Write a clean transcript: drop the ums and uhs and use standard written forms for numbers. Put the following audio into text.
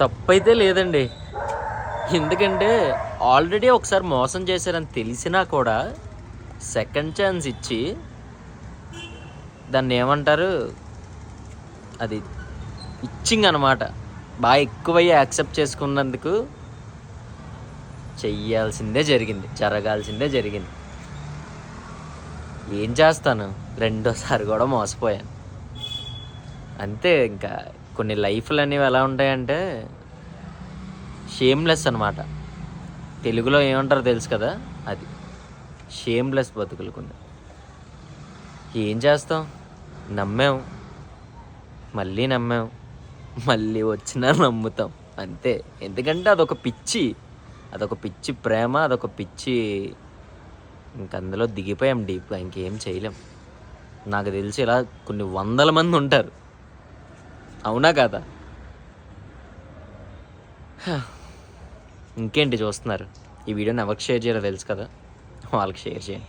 తప్పైతే లేదండి. ఎందుకంటే ఆల్రెడీ ఒకసారి మోసం చేశారని తెలిసినా కూడా సెకండ్ ఛాన్స్ ఇచ్చి దాన్ని ఏమంటారు, అది ఇచ్చింగ్ అనమాట. బాగా ఎక్కువయ్యి యాక్సెప్ట్ చేసుకున్నందుకు చెయ్యాల్సిందే జరిగింది, జరగాల్సిందే జరిగింది. ఏం చేస్తాను, రెండోసారి కూడా మోసపోయాను అంతే. ఇంకా కొన్ని లైఫ్లు అనేవి ఎలా ఉంటాయంటే షేమ్లెస్ అనమాట. తెలుగులో ఏమంటారో తెలుసు కదా, అది షేమ్లెస్ బతుకులు కొన్ని. ఏం చేస్తాం, నమ్మాం, మళ్ళీ నమ్మాం, మళ్ళీ వచ్చినా నమ్ముతాం అంతే. ఎందుకంటే అదొక పిచ్చి ప్రేమ, అదొక పిచ్చి. ఇంక అందులో దిగిపోయాం డీప్గా, ఇంకేం చేయలేం. నాకు తెలిసి ఇలా కొన్ని 100 మంది ఉంటారు, అవునా కదా? ఇంకేంటి చూస్తున్నారు? ఈ వీడియోని ఎవరికి షేర్ చేయాలో తెలుసు కదా, వాళ్ళకి షేర్ చేయండి.